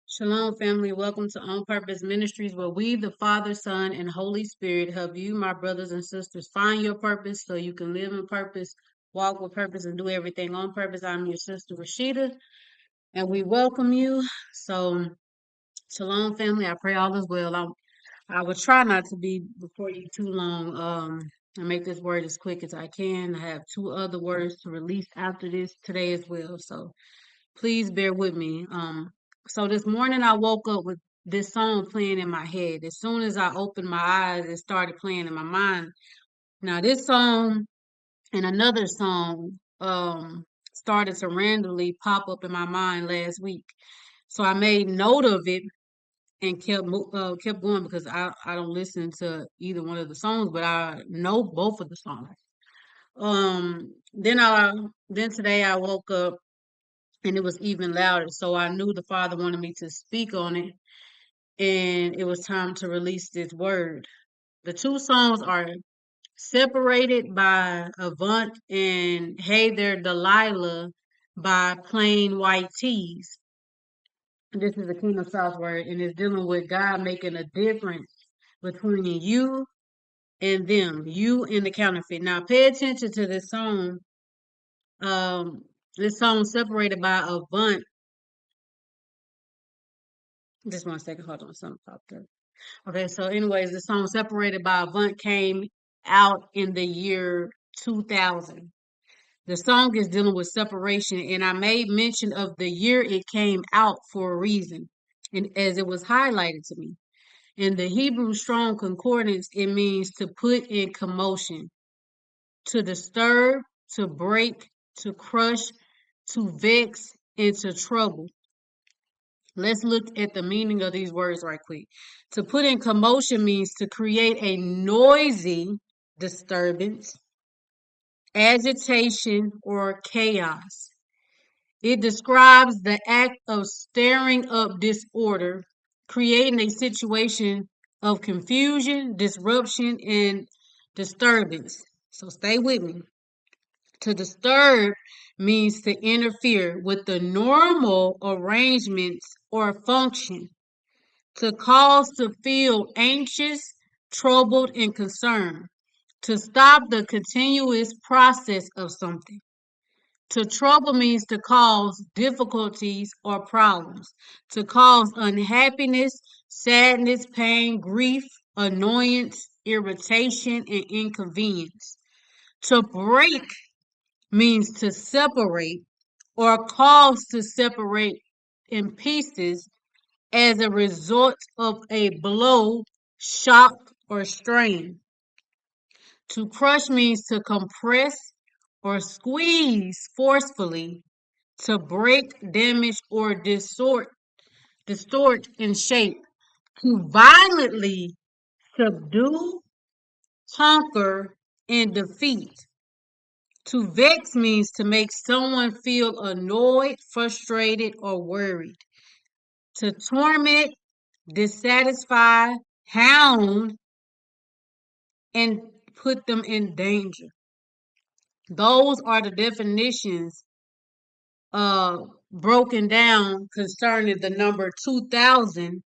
Shalom, family. Welcome to On Purpose Ministries, where we, the Father, Son, and Holy Spirit, help you, my brothers and sisters, find your purpose so you can live in purpose, walk with purpose, and do everything on purpose. I'm your sister, Rashida, and we welcome you. So, Shalom, family. I pray all is well. I will try not to be before you too long. And make this word as quick as I can. I have two other words to release after this today as well. So, please bear with me. So this morning I woke up with this song playing in my head. As soon as I opened my eyes, it started playing in my mind. Now this song and another song started to randomly pop up in my mind last week. So I made note of it and kept going because I don't listen to either one of the songs, but I know both of the songs. Then today I woke up and it was even louder. So I knew the Father wanted me to speak on it, and it was time to release this word. The two songs are separated by Avant and Hey There Delilah by Plain White Tees. This is a King of South word, and it's dealing with God making a difference between you and them, you and the counterfeit. Now, pay attention to this song. Um, this song separated by Avant. Just 1 second, hold on, something popped up. Okay, so anyways, the song Separated by Avant came out in the year 2000. The song is dealing with separation, and I made mention of the year it came out for a reason, and as it was highlighted to me. In the Hebrew Strong Concordance, it means to put in commotion, to disturb, to break, to crush, to vex, and to trouble. Let's look at the meaning of these words right quick. To put in commotion means to create a noisy disturbance, agitation, or chaos. It describes the act of stirring up disorder, creating a situation of confusion, disruption, and disturbance. So stay with me. To disturb means to interfere with the normal arrangements or function. To cause to feel anxious, troubled, and concerned. To stop the continuous process of something. To trouble means to cause difficulties or problems. To cause unhappiness, sadness, pain, grief, annoyance, irritation, and inconvenience. To break means to separate or cause to separate in pieces as a result of a blow, shock, or strain. To crush means to compress or squeeze forcefully, to break, damage, or distort in shape. To violently subdue, conquer, and defeat. To vex means to make someone feel annoyed, frustrated, or worried. To torment, dissatisfy, hound, and put them in danger. Those are the definitions broken down concerning the number 2000,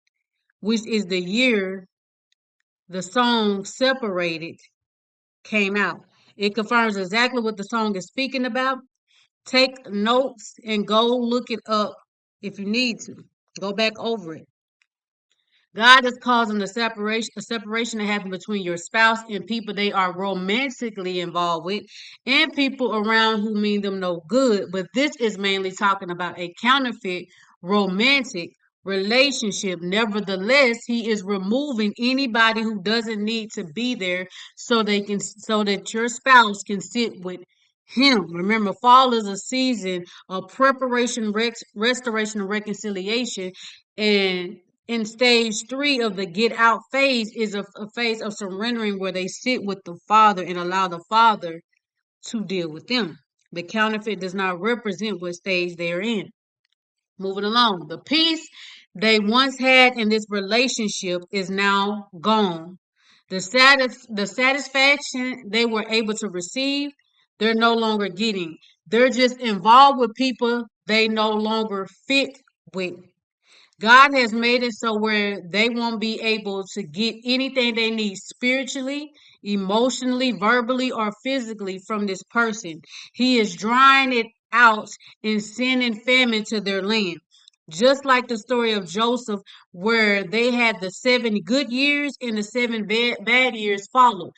which is the year the song Separated came out. It confirms exactly what the song is speaking about. Take notes and go look it up if you need to. Go back over it. God is causing a separation to happen between your spouse and people they are romantically involved with, and people around who mean them no good. But this is mainly talking about a counterfeit romantic relationship. Nevertheless, he is removing anybody who doesn't need to be there so that your spouse can sit with him. Remember, fall is a season of preparation, restoration, and reconciliation. And in stage 3 of the get out phase is a phase of surrendering where they sit with the Father and allow the Father to deal with them. The counterfeit does not represent what stage they're in. Moving along, the peace they once had in this relationship is now gone. The satisfaction they were able to receive, they're no longer getting. They're just involved with people they no longer fit with. God has made it so where they won't be able to get anything they need spiritually, emotionally, verbally, or physically from this person. He is drying it out and sending famine to their land. Just like the story of Joseph, where they had the 7 good years and the 7 bad years followed.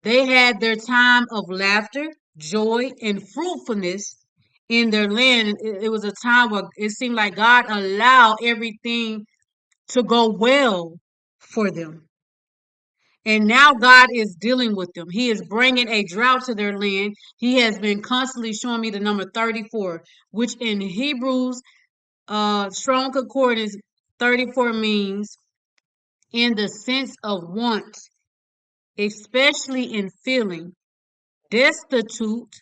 They had their time of laughter, joy, and fruitfulness in their land. It was a time where it seemed like God allowed everything to go well for them. And now God is dealing with them. He is bringing a drought to their land. He has been constantly showing me the number 34, which in Hebrews, strong concordance, 34 means in the sense of want, especially in feeling destitute,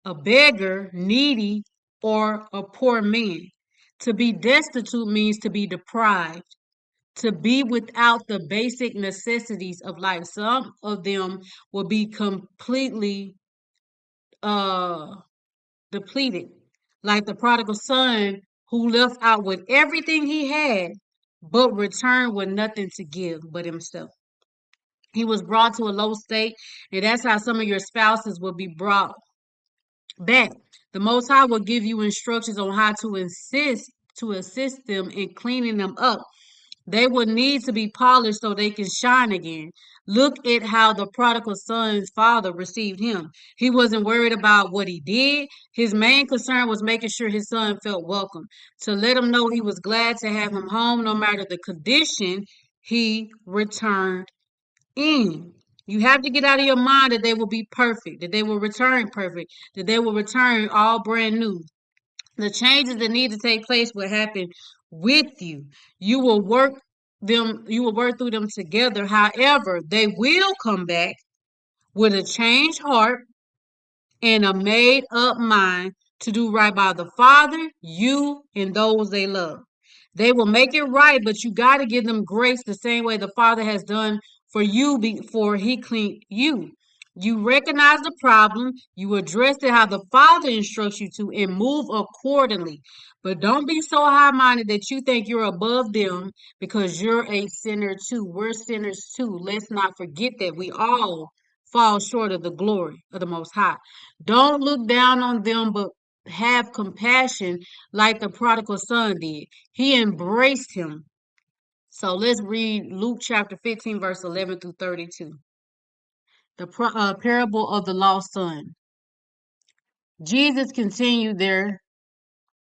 a beggar, needy, or a poor man. To be destitute means to be deprived, to be without the basic necessities of life. Some of them will be completely uh depleted, like the prodigal son who left out with everything he had, but returned with nothing to give but himself. He was brought to a low state, and that's how some of your spouses will be brought back. The Most High will give you instructions on how to assist them in cleaning them up. They will need to be polished so they can shine again. Look at how the prodigal son's father received him. He wasn't worried about what he did. His main concern was making sure his son felt welcome, to let him know he was glad to have him home no matter the condition he returned in. You have to get out of your mind that they will be perfect, that they will return perfect, that they will return all brand new. The changes that need to take place will happen with you. You will work through them together. However, they will come back with a changed heart and a made up mind to do right by the Father, you, and those they love. They will make it right, but you got to give them grace the same way the Father has done for you before He cleaned you. You recognize the problem, you address it how the Father instructs you to, and move accordingly. But don't be so high minded that you think you're above them because you're a sinner too. We're sinners too. Let's not forget that we all fall short of the glory of the Most High. Don't look down on them, but have compassion like the prodigal son did. He embraced him. So let's read Luke chapter 15, verse 11 through 32. The parable of the lost son. Jesus continued there.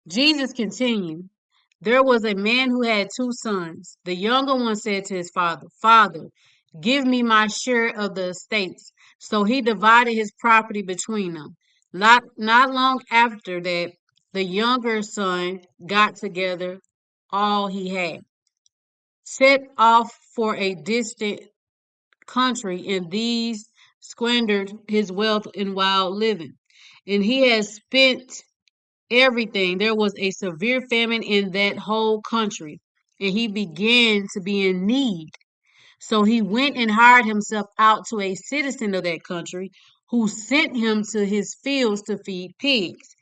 Jesus continued. There was a man who had 2 sons. The younger one said to his father, Father, give me my share of the estates. So he divided his property between them. Not long after that, the younger son got together all he had, set off for a distant country, and these squandered his wealth in wild living. And he had spent everything. There was a severe famine in that whole country, and he began to be in need. So he went and hired himself out to a citizen of that country who sent him to his fields to feed pigs.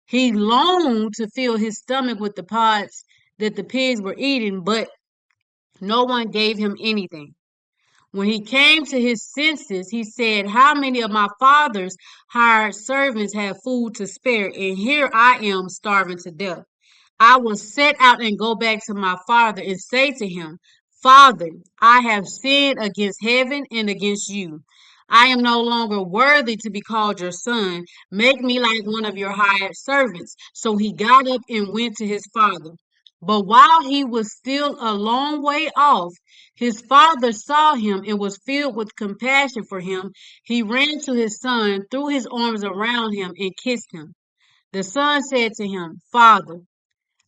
He longed to fill his stomach with the pods that the pigs were eating, but no one gave him anything. When he came to his senses, he said, How many of my father's hired servants have food to spare, and here I am starving to death? I will set out and go back to my father and say to him, Father, I have sinned against heaven and against you. I am no longer worthy to be called your son. Make me like one of your hired servants. So he got up and went to his father. But while he was still a long way off, his father saw him and was filled with compassion for him. He ran to his son, threw his arms around him, and kissed him. The son said to him, Father,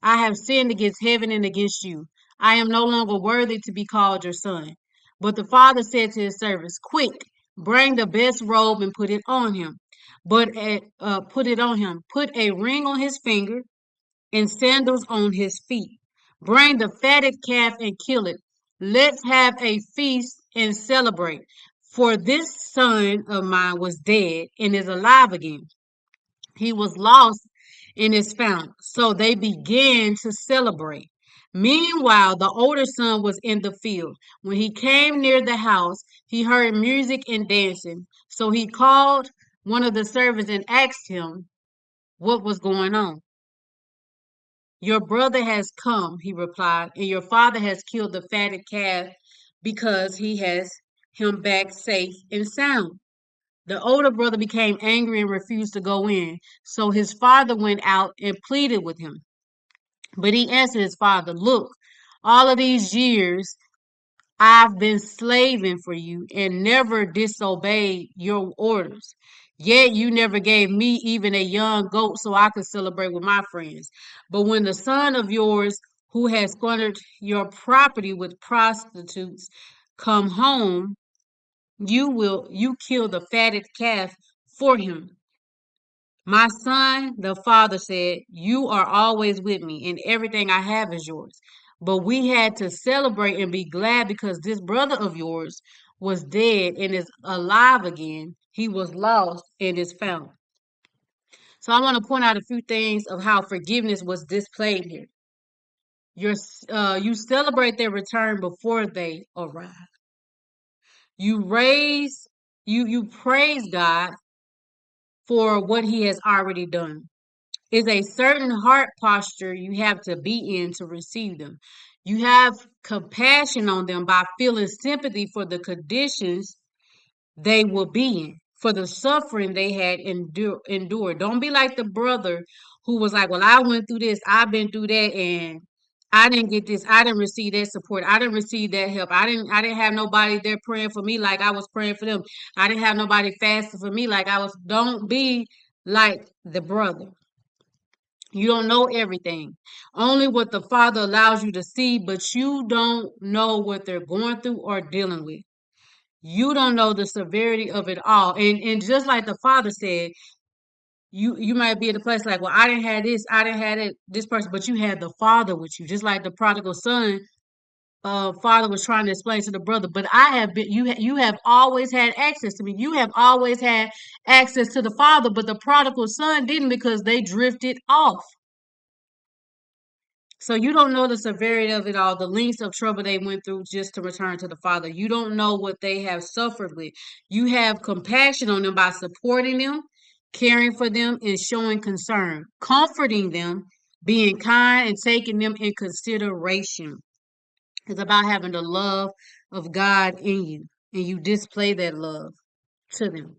I have sinned against heaven and against you. I am no longer worthy to be called your son. But the father said to his servants, Quick, bring the best robe and put it on him. Put it on him. Put a ring on his finger and sandals on his feet. Bring the fatted calf and kill it. Let's have a feast and celebrate. For this son of mine was dead and is alive again. He was lost and is found. So they began to celebrate. Meanwhile, the older son was in the field. When he came near the house, he heard music and dancing. So he called one of the servants and asked him what was going on. Your brother has come, he replied, and your father has killed the fatted calf because he has him back safe and sound. The older brother became angry and refused to go in. So his father went out and pleaded with him. But he answered his father, look, all of these years I've been slaving for you and never disobeyed your orders. Yet you never gave me even a young goat so I could celebrate with my friends. But when the son of yours who has squandered your property with prostitutes come home, you kill the fatted calf for him. My son, the father said, you are always with me, and everything I have is yours. But we had to celebrate and be glad because this brother of yours was dead and is alive again. He was lost and is found. So I want to point out a few things of how forgiveness was displayed here. You celebrate their return before they arrive. You raise, you praise God for what He has already done. Is a certain heart posture you have to be in to receive them. You have compassion on them by feeling sympathy for the conditions they will be in, for the suffering they had endured. Don't be like the brother who was like, well, I went through this, I've been through that, and I didn't get this, I didn't receive that support, I didn't receive that help, I didn't have nobody there praying for me like I was praying for them. I didn't have nobody fasting for me like I was. Don't be like the brother. You don't know everything. Only what the Father allows you to see, but you don't know what they're going through or dealing with. You don't know the severity of it all. And just like the Father said, you might be in a place like, well, I didn't have this, I didn't have it, this person, but you had the Father with you. Just like the prodigal son, father was trying to explain to the brother, but I have been, you have always had access to me. You have always had access to the Father, but the prodigal son didn't because they drifted off. So you don't know the severity of it all, the lengths of trouble they went through just to return to the Father. You don't know what they have suffered with. You have compassion on them by supporting them, caring for them, and showing concern, comforting them, being kind, and taking them in consideration. It's about having the love of God in you, and you display that love to them.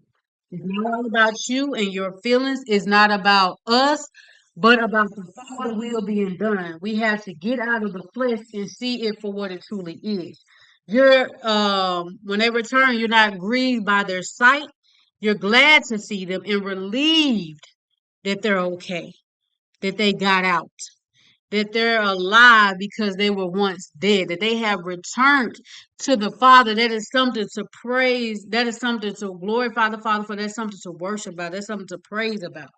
It's not all about you and your feelings. It's not about us, but about the Father will being done. We have to get out of the flesh and see it for what it truly is. You're when they return, you're not grieved by their sight. You're glad to see them and relieved that they're okay, that they got out, that they're alive because they were once dead, that they have returned to the Father. That is something to praise. That is something to glorify the Father for. That's something to worship about. That's something to praise about.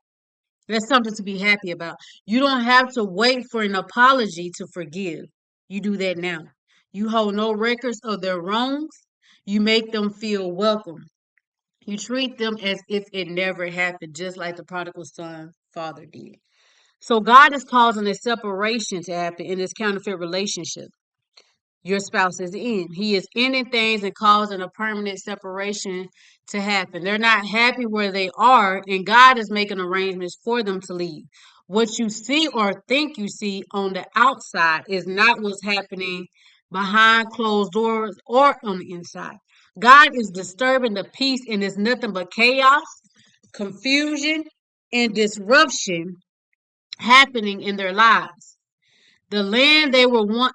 That's something to be happy about. You don't have to wait for an apology to forgive. You do that now. You hold no records of their wrongs. You make them feel welcome. You treat them as if it never happened, just like the prodigal son father did. So God is causing a separation to happen in this counterfeit relationship your spouse is in. He is ending things and causing a permanent separation to happen. They're not happy where they are, and God is making arrangements for them to leave. What you see or think you see on the outside is not what's happening behind closed doors or on the inside. God is disturbing the peace, and it's nothing but chaos, confusion, and disruption happening in their lives. The land they were once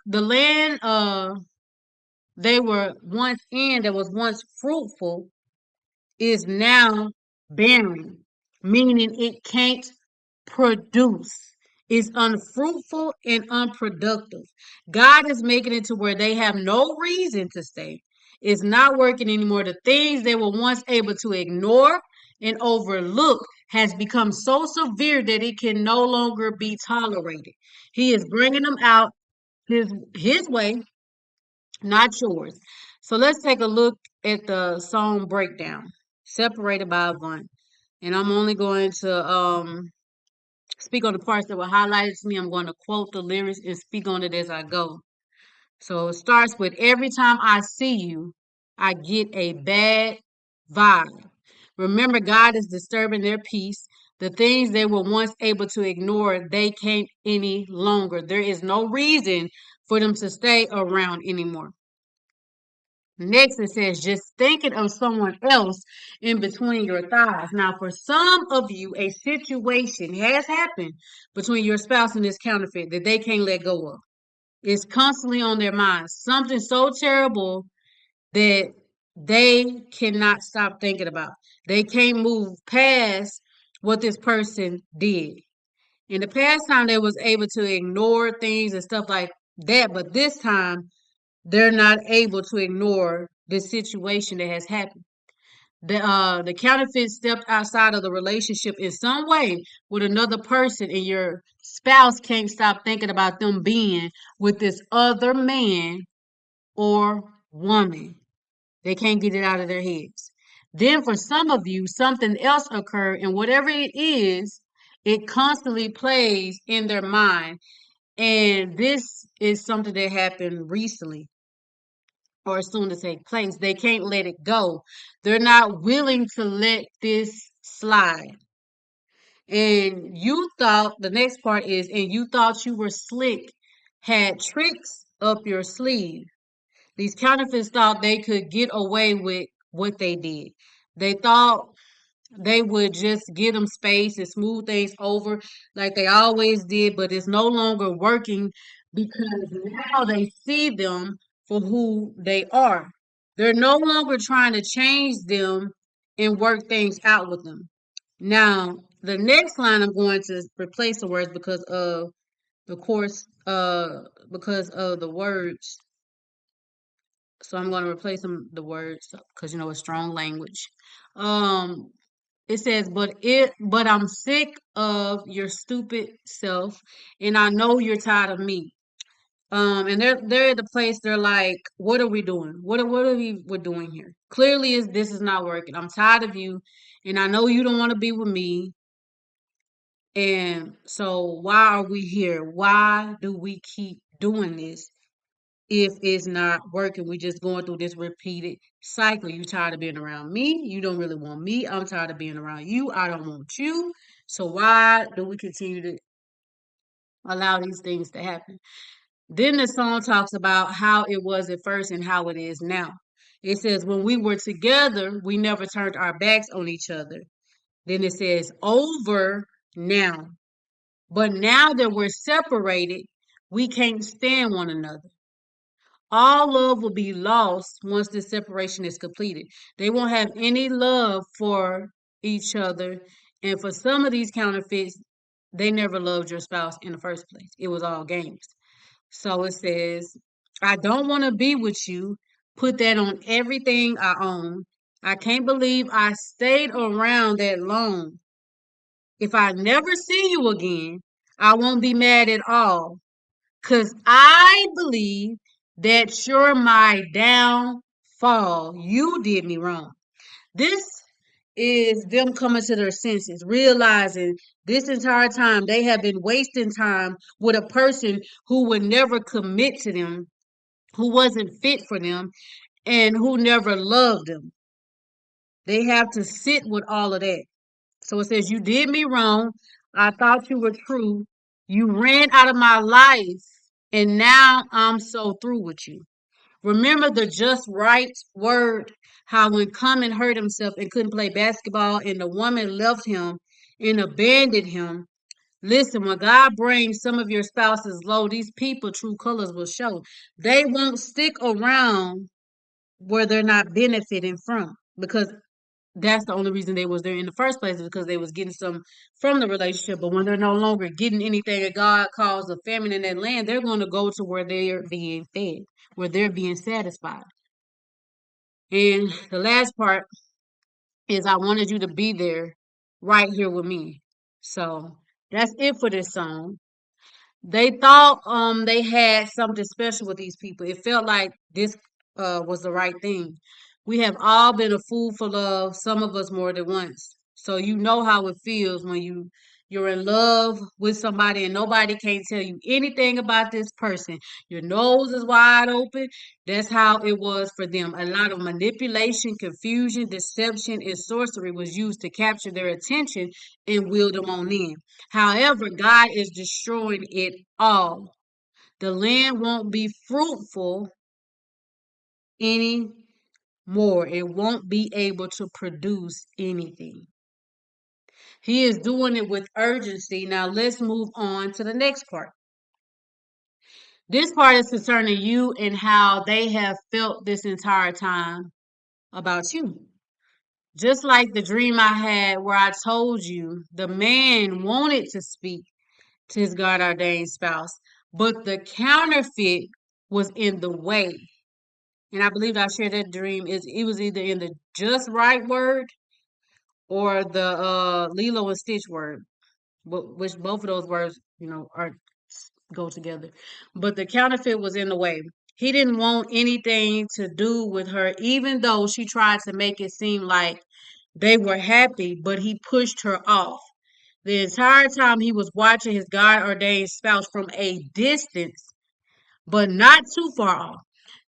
in that was once fruitful is now barren, meaning it can't produce. It's unfruitful and unproductive. God is making it to where they have no reason to stay. It's not working anymore. The things they were once able to ignore and overlook has become so severe that it can no longer be tolerated. He is bringing them out his way, not yours. So let's take a look at the song breakdown, separated by one. And I'm only going to Speak on the parts that were highlighted to me. I'm going to quote the lyrics and speak on it as I go. So it starts with every time I see you, I get a bad vibe. Remember, God is disturbing their peace. The things they were once able to ignore, they can't any longer. There is no reason for them to stay around anymore. Next, it says, just thinking of someone else in between your thighs. Now, for some of you, a situation has happened between your spouse and this counterfeit that they can't let go of. It's constantly on their minds. Something so terrible that they cannot stop thinking about. They can't move past what this person did. In the past time, they was able to ignore things and stuff like that, but this time they're not able to ignore the situation that has happened. The counterfeit stepped outside of the relationship in some way with another person, and your spouse can't stop thinking about them being with this other man or woman. They can't get it out of their heads. Then for some of you, something else occurred, and whatever it is, it constantly plays in their mind. And this is something that happened recently or soon to take place. They can't let it go. They're not willing to let this slide. And you thought, the next part is, and you thought you were slick, had tricks up your sleeve. These counterfeits thought they could get away with what they did. They thought they would just give them space and smooth things over like they always did, but it's no longer working because now they see them for who they are. They're no longer trying to change them and work things out with them. Now, the next line I'm going to replace the words because of the course, because of the words. So I'm going to replace the words because it's strong language. Um, it says, but I'm sick of your stupid self, and I know you're tired of me. And they're at the place they're like, what are we doing? What are we're doing here? Clearly, this is not working. I'm tired of you, and I know you don't want to be with me. And so, why are we here? Why do we keep doing this? If it's not working, we just going through this repeated cycle. You tired of being around me. You don't really want me. I'm tired of being around you. I don't want you. So why do we continue to allow these things to happen? Then the song talks about how it was at first and how it is now. It says, when we were together, we never turned our backs on each other. Then it says, over now. But now that we're separated, we can't stand one another. All love will be lost once the separation is completed. They won't have any love for each other. And for some of these counterfeits, they never loved your spouse in the first place. It was all games. So it says, I don't want to be with you. Put that on everything I own. I can't believe I stayed around that long. If I never see you again, I won't be mad at all. Because I believe that you're my downfall. You did me wrong. This is them coming to their senses, realizing this entire time they have been wasting time with a person who would never commit to them, who wasn't fit for them, and who never loved them. They have to sit with all of that. So it says, you did me wrong. I thought you were true. You ran out of my life, and now I'm so through with you. Remember the just right word, how when Common hurt himself and couldn't play basketball, and the woman left him and abandoned him. Listen, when God brings some of your spouses low, these people true colors will show. They won't stick around where they're not benefiting from because that's the only reason they was there in the first place is because they was getting some from the relationship. But when they're no longer getting anything that God calls a famine in that land, they're going to go to where they're being fed, where they're being satisfied. And the last part is I wanted you to be there right here with me. So that's it for this song. They thought they had something special with these people. It felt like this was the right thing. We have all been a fool for love, some of us more than once. So you know how it feels when you You're in love with somebody and nobody can't tell you anything about this person. Your nose is wide open. That's how it was for them. A lot of manipulation, confusion, deception, and sorcery was used to capture their attention and wheel them on in. However, God is destroying it all. The land won't be fruitful anymore. It won't be able to produce anything. He is doing it with urgency. Now let's move on to the next part. This part is concerning you and how they have felt this entire time about you. Just like the dream I had where I told you the man wanted to speak to his God ordained spouse, but the counterfeit was in the way. And I believe I shared that dream. It was either in the just right word or the Lilo and Stitch word, but which both of those words, are go together. But the counterfeit was in the way. He didn't want anything to do with her, even though she tried to make it seem like they were happy, but he pushed her off. The entire time he was watching his God ordained spouse from a distance, but not too far off.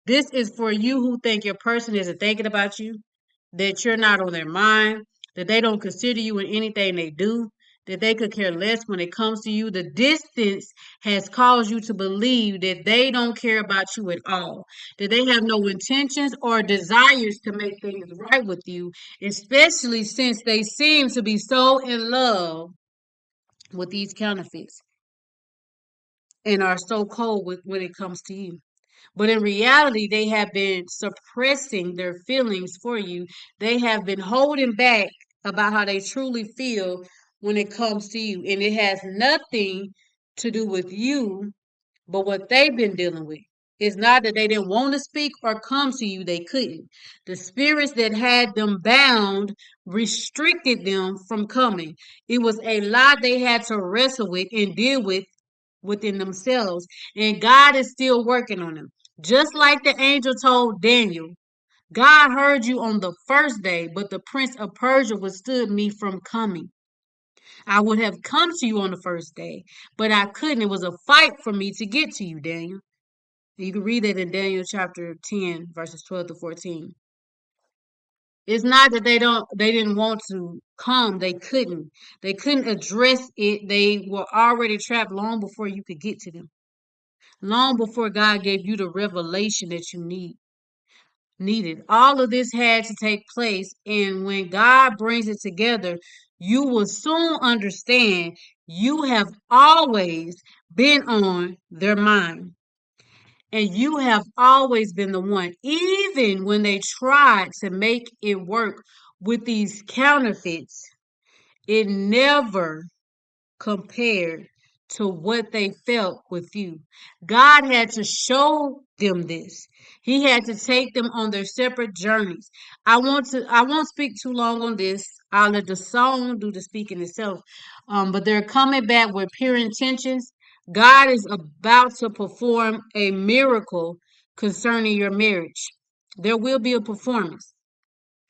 This is for you who think your person isn't thinking about you, that you're not on their mind, that they don't consider you in anything they do, that they could care less when it comes to you. The distance has caused you to believe that they don't care about you at all, that they have no intentions or desires to make things right with you, especially since they seem to be so in love with these counterfeits and are so cold when it comes to you. But in reality, they have been suppressing their feelings for you. They have been holding back about how they truly feel when it comes to you. And it has nothing to do with you, but what they've been dealing with. It's not that they didn't want to speak or come to you, they couldn't. The spirits that had them bound restricted them from coming. It was a lot they had to wrestle with and deal with within themselves. And God is still working on them. Just like the angel told Daniel, God heard you on the first day, but the prince of Persia withstood me from coming. I would have come to you on the first day, but I couldn't. It was a fight for me to get to you, Daniel. You can read that in Daniel chapter 10, verses 12 to 14. It's not that they didn't want to come, they couldn't. They couldn't address it. They were already trapped long before you could get to them. Long before God gave you the revelation that you needed. All of this had to take place, and when God brings it together, you will soon understand you have always been on their mind. And you have always been the one, even when they tried to make it work with these counterfeits, it never compared to what they felt with you. God had to show them this. He had to take them on their separate journeys. I won't speak too long on this. I'll let the song do the speaking itself. But they're coming back with pure intentions. God is about to perform a miracle concerning your marriage. There will be a performance.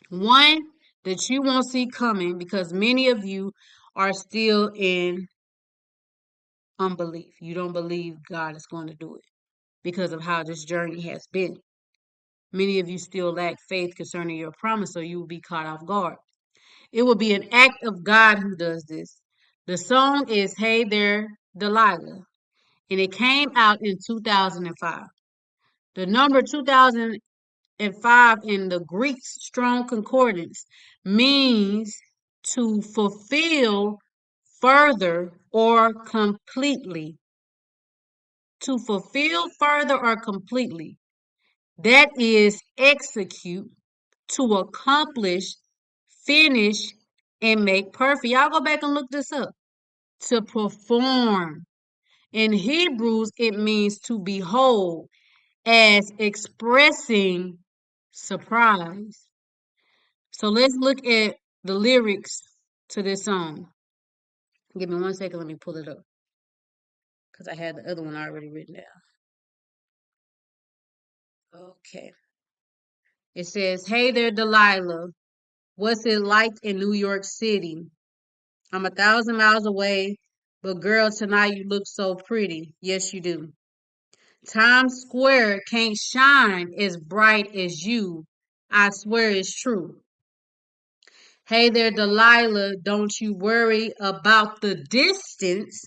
One that you won't see coming because many of you are still in unbelief. You don't believe God is going to do it because of how this journey has been. Many of you still lack faith concerning your promise, so you will be caught off guard. It will be an act of God who does this. The song is Hey There, Delilah, and it came out in 2005. The number 2005 in the Greek Strong Concordance means to fulfill further or completely. To fulfill further or completely. That is execute, to accomplish, finish, and make perfect. Y'all go back and look this up. To perform. In Hebrews, it means to behold as expressing surprise. So let's look at the lyrics to this song. Give me 1 second, let me pull it up. Because I had the other one already written down. Okay. It says, Hey there, Delilah. What's it like in New York City? I'm 1,000 miles away, but girl, tonight you look so pretty. Yes, you do. Times Square can't shine as bright as you. I swear it's true. Hey there, Delilah, don't you worry about the distance.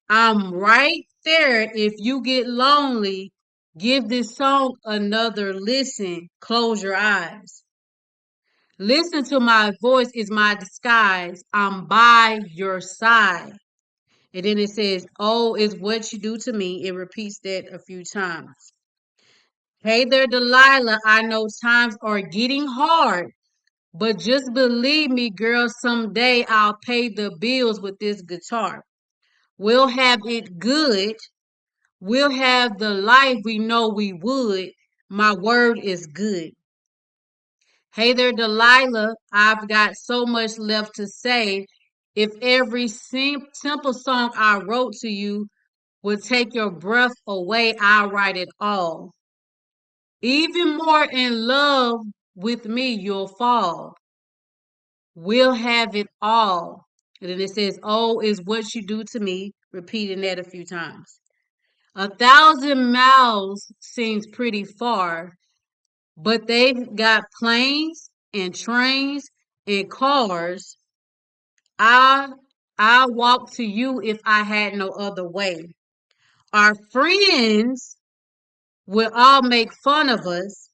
I'm right there if you get lonely. Give this song another listen. Close your eyes. Listen to my voice is my disguise. I'm by your side. And then it says, oh, is what you do to me. It repeats that a few times. Hey there, Delilah. I know times are getting hard, but just believe me, girl, someday I'll pay the bills with this guitar. We'll have it good. We'll have the life we know we would. My word is good. Hey there, Delilah. I've got so much left to say. If every simple song I wrote to you would take your breath away, I'll write it all. Even more in love with me, you'll fall. We'll have it all. And then it says, oh, is what you do to me, repeating that a few times. 1,000 miles seems pretty far, but they've got planes and trains and cars. I I walk to you if I had no other way. Our friends will all make fun of us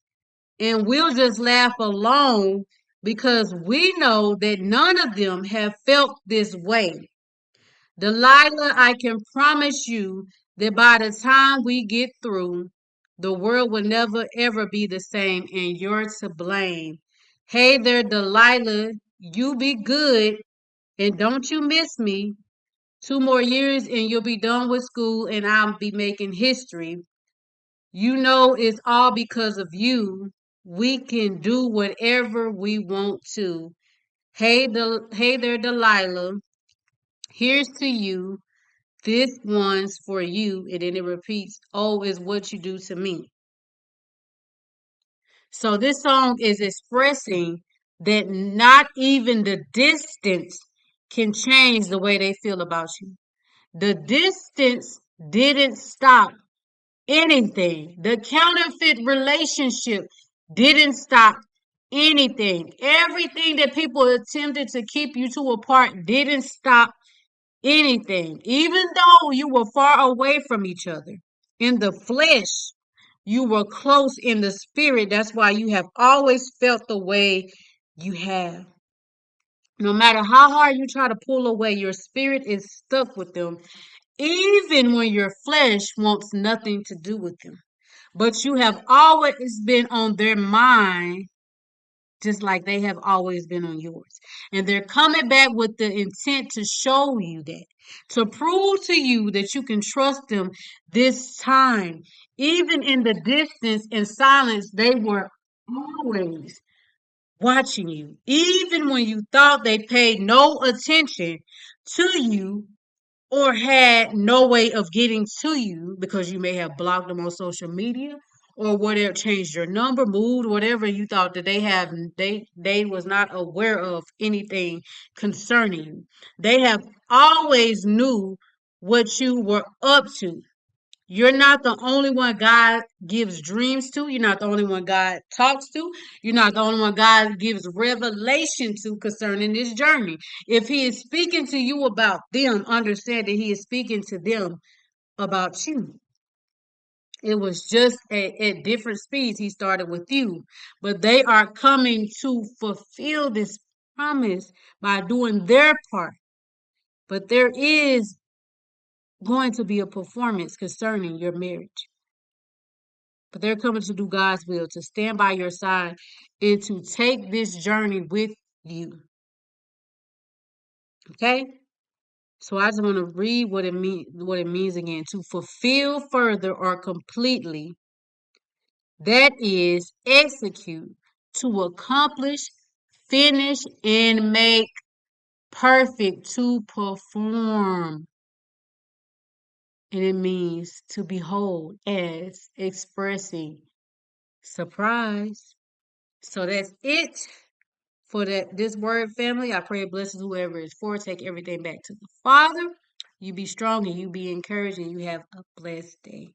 and we'll just laugh alone because we know that none of them have felt this way. Delilah, I can promise you that by the time we get through, the world will never ever be the same, and you're to blame. Hey there, Delilah, you be good, and don't you miss me. 2 more years, and you'll be done with school, and I'll be making history. You know it's all because of you. We can do whatever we want to. Hey there, Delilah. Here's to you. This one's for you. And then it repeats, oh, is what you do to me. So this song is expressing that not even the distance can change the way they feel about you. The distance didn't stop anything. The counterfeit relationship didn't stop anything. Everything that people attempted to keep you two apart didn't stop anything. Even though you were far away from each other in the flesh, you were close in the spirit. That's why you have always felt the way you have. No matter how hard you try to pull away, your spirit is stuck with them, even when your flesh wants nothing to do with them. But you have always been on their mind, just like they have always been on yours. And they're coming back with the intent to show you that, to prove to you that you can trust them this time. Even in the distance and silence, they were always watching you. Even when you thought they paid no attention to you, or had no way of getting to you because you may have blocked them on social media or whatever, changed your number, moved, whatever you thought that they was not aware of anything concerning you. They have always knew what you were up to. You're not the only one God gives dreams to. You're not the only one God talks to. You're not the only one God gives revelation to concerning this journey. If He is speaking to you about them, understand that He is speaking to them about you. It was just at different speeds. He started with you, but they are coming to fulfill this promise by doing their part. But there is going to be a performance concerning your marriage. But they're coming to do God's will, to stand by your side and to take this journey with you. Okay? So I just want to read what it means again. To fulfill further or completely, that is execute, to accomplish, finish, and make perfect, to perform. And it means to behold as expressing surprise. So that's it for this word, family. I pray it blesses whoever is for. Take everything back to the Father. You be strong and you be encouraged and you have a blessed day.